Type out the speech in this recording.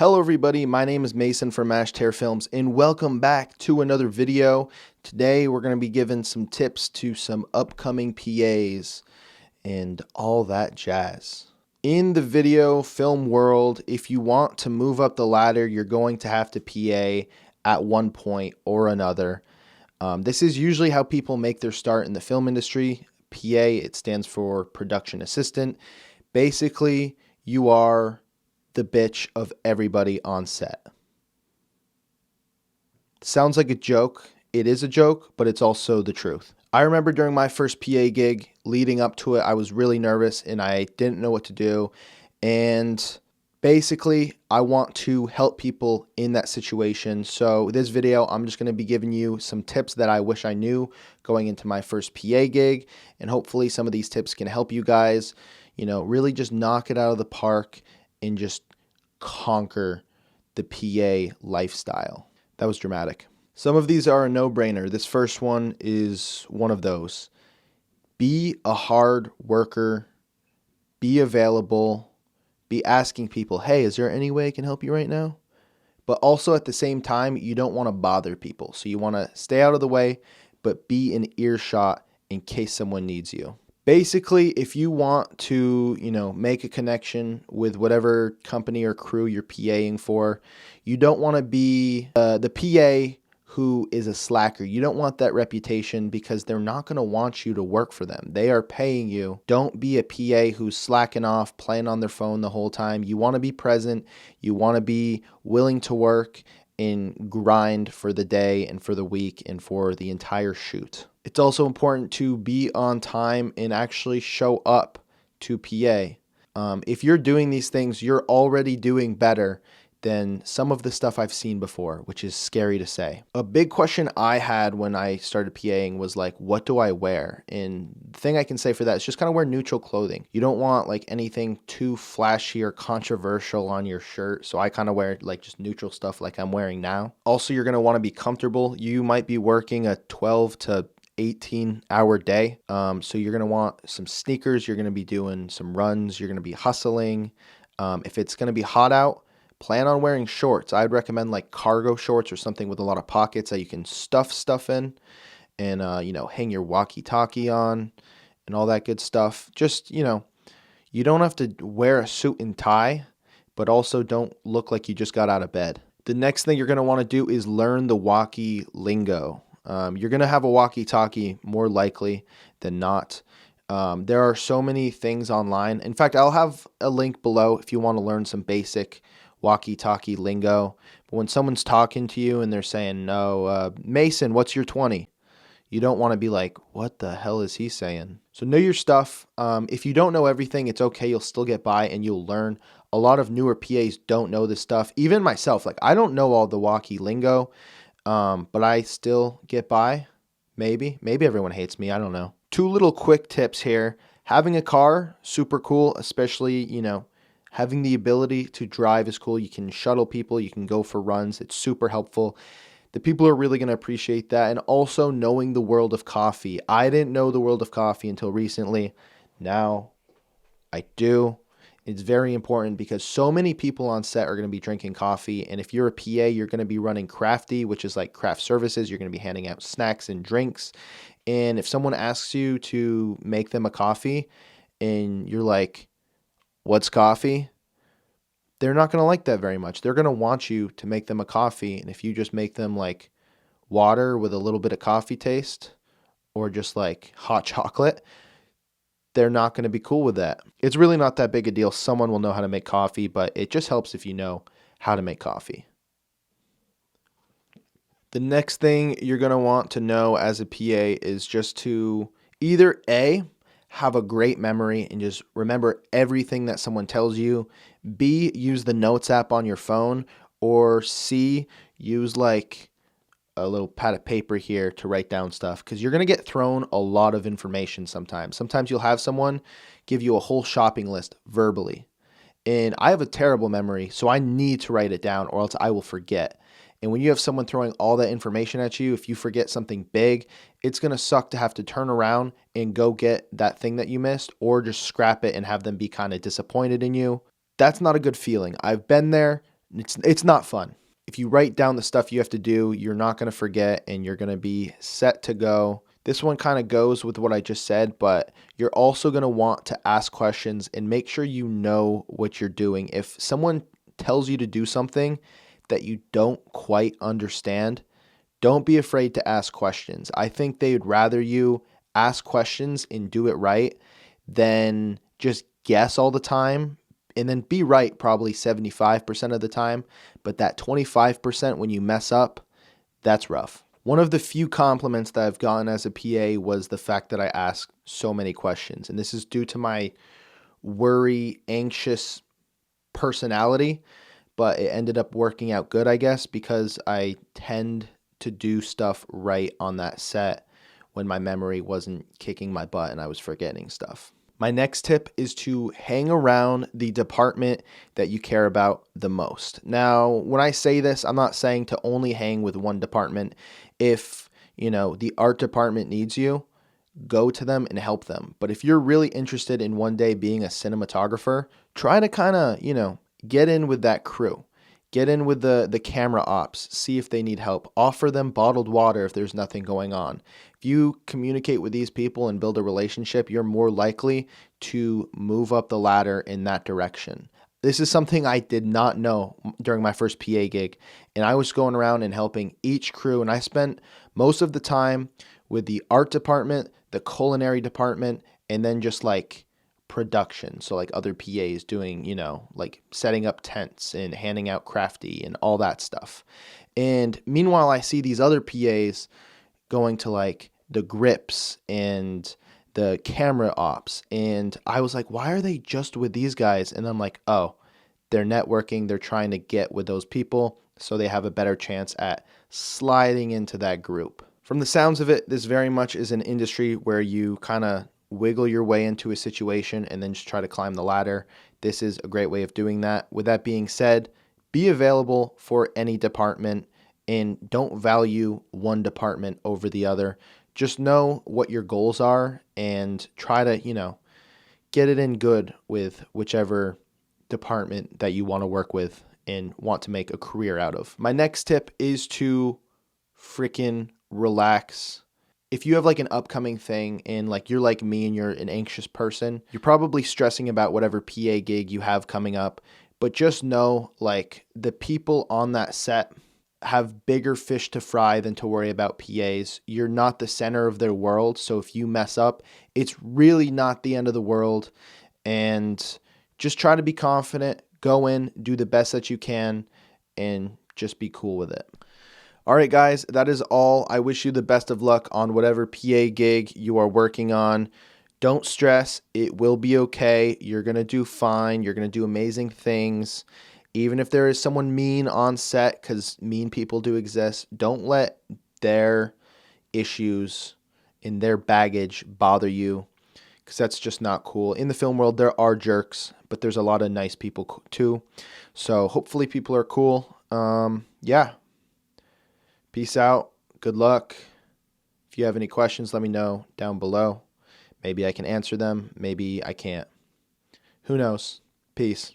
Hello everybody, my name is Mason from Mash Tear Films and welcome back to another video. Today we're going to be giving some tips to some upcoming PAs and all that jazz. In the video film world, if you want to move up the ladder, you're going to have to PA at one point or another. This is usually how people make their start in the film industry. PA, it stands for production assistant. Basically, you are the bitch of everybody on set. Sounds like a joke. It is a joke, but it's also the truth. I remember during my first PA gig, leading up to it, I was really nervous and I didn't know what to do. And basically, I want to help people in that situation. So this video, I'm just going to be giving you some tips that I wish I knew going into my first PA gig. And hopefully some of these tips can help you guys, really just knock it out of the park and just conquer the PA lifestyle. That was dramatic. Some of these are a no-brainer. This first one is one of those. Be a hard worker. Be available. Be asking people, hey, is there any way I can help you right now? But also at the same time, you don't want to bother people. So you want to stay out of the way, but be in earshot in case someone needs you. Basically, if you want to, make a connection with whatever company or crew you're PAing for, you don't want to be the PA who is a slacker. You don't want that reputation because they're not going to want you to work for them. They are paying you. Don't be a PA who's slacking off, playing on their phone the whole time. You want to be present. You want to be willing to work and grind for the day and for the week and for the entire shoot. It's also important to be on time and actually show up to PA. If you're doing these things, you're already doing better than some of the stuff I've seen before, which is scary to say. A big question I had when I started PAing was like, what do I wear? And the thing I can say for that is just kind of wear neutral clothing. You don't want like anything too flashy or controversial on your shirt. So I kind of wear like just neutral stuff like I'm wearing now. Also, you're going to want to be comfortable. You might be working a 12 to 18-hour day. So you're going to want some sneakers. You're going to be doing some runs. You're going to be hustling. If it's going to be hot out, plan on wearing shorts. I'd recommend like cargo shorts or something with a lot of pockets that you can stuff stuff in and, hang your walkie-talkie on and all that good stuff. Just, you don't have to wear a suit and tie, but also don't look like you just got out of bed. The next thing you're going to want to do is learn the walkie lingo. You're going to have a walkie-talkie more likely than not. There are so many things online. In fact, I'll have a link below if you want to learn some basic walkie-talkie lingo. But when someone's talking to you and they're saying, no, Mason, what's your 20? You don't want to be like, what the hell is he saying? So know your stuff. If you don't know everything, it's okay. You'll still get by and you'll learn. A lot of newer PAs don't know this stuff. Even myself, like I don't know all the walkie lingo, but I still get by. Maybe everyone hates me. I don't know. 2 little quick tips here. Having a car, super cool, especially, having the ability to drive is cool. You can shuttle people. You can go for runs. It's super helpful. The people are really going to appreciate that. And also knowing the world of coffee. I didn't know the world of coffee until recently. Now I do. It's very important because so many people on set are going to be drinking coffee. And if you're a PA, you're going to be running crafty, which is like craft services. You're going to be handing out snacks and drinks. And if someone asks you to make them a coffee and you're like, what's coffee? They're not going to like that very much. They're going to want you to make them a coffee. And if you just make them like water with a little bit of coffee taste or just like hot chocolate, they're not going to be cool with that. It's really not that big a deal. Someone will know how to make coffee, but it just helps if you know how to make coffee. The next thing you're going to want to know as a PA is just to either A, have a great memory and just remember everything that someone tells you. B, use the notes app on your phone. Or C, use like a little pad of paper here to write down stuff because you're going to get thrown a lot of information sometimes. Sometimes you'll have someone give you a whole shopping list verbally. And I have a terrible memory, so I need to write it down or else I will forget. And when you have someone throwing all that information at you, if you forget something big, it's going to suck to have to turn around and go get that thing that you missed or just scrap it and have them be kind of disappointed in you. That's not a good feeling. I've been there. It's not fun. If you write down the stuff you have to do, you're not going to forget and you're going to be set to go. This one kind of goes with what I just said, but you're also going to want to ask questions and make sure you know what you're doing. If someone tells you to do something that you don't quite understand, don't be afraid to ask questions. I think they'd rather you ask questions and do it right than just guess all the time and then be right probably 75% of the time. But that 25% when you mess up, that's rough. One of the few compliments that I've gotten as a PA was the fact that I ask so many questions. And this is due to my worry, anxious personality, but it ended up working out good, I guess, because I tend to do stuff right on that set when my memory wasn't kicking my butt and I was forgetting stuff. My next tip is to hang around the department that you care about the most. Now, when I say this, I'm not saying to only hang with one department. If, the art department needs you, go to them and help them. But if you're really interested in one day being a cinematographer, try to kind of, get in with that crew. Get in with the camera ops, see if they need help. Offer them bottled water if there's nothing going on. If you communicate with these people and build a relationship, you're more likely to move up the ladder in that direction. This is something I did not know during my first PA gig, and I was going around and helping each crew, and I spent most of the time with the art department, the culinary department, and then just like production. So like other PAs doing, like setting up tents and handing out crafty and all that stuff. And meanwhile, I see these other PAs going to like the grips and the camera ops. And I was like, why are they just with these guys? And I'm like, oh, they're networking. They're trying to get with those people so they have a better chance at sliding into that group. From the sounds of it, this very much is an industry where you kind of wiggle your way into a situation and then just try to climb the ladder. This is a great way of doing that. With that being said, be available for any department and don't value one department over the other. Just know what your goals are and try to, get it in good with whichever department that you want to work with and want to make a career out of. My next tip is to freaking relax. If you have like an upcoming thing and like you're like me and you're an anxious person, you're probably stressing about whatever PA gig you have coming up, but just know like the people on that set have bigger fish to fry than to worry about PAs. You're not the center of their world, so if you mess up, it's really not the end of the world. And just try to be confident, go in, do the best that you can, and just be cool with it. All right, guys, that is all. I wish you the best of luck on whatever PA gig you are working on. Don't stress. It will be okay. You're going to do fine. You're going to do amazing things. Even if there is someone mean on set, because mean people do exist, don't let their issues and their baggage bother you, because that's just not cool. In the film world, there are jerks, but there's a lot of nice people too. So hopefully people are cool. Yeah. Peace out. Good luck. If you have any questions, let me know down below. Maybe I can answer them. Maybe I can't. Who knows? Peace.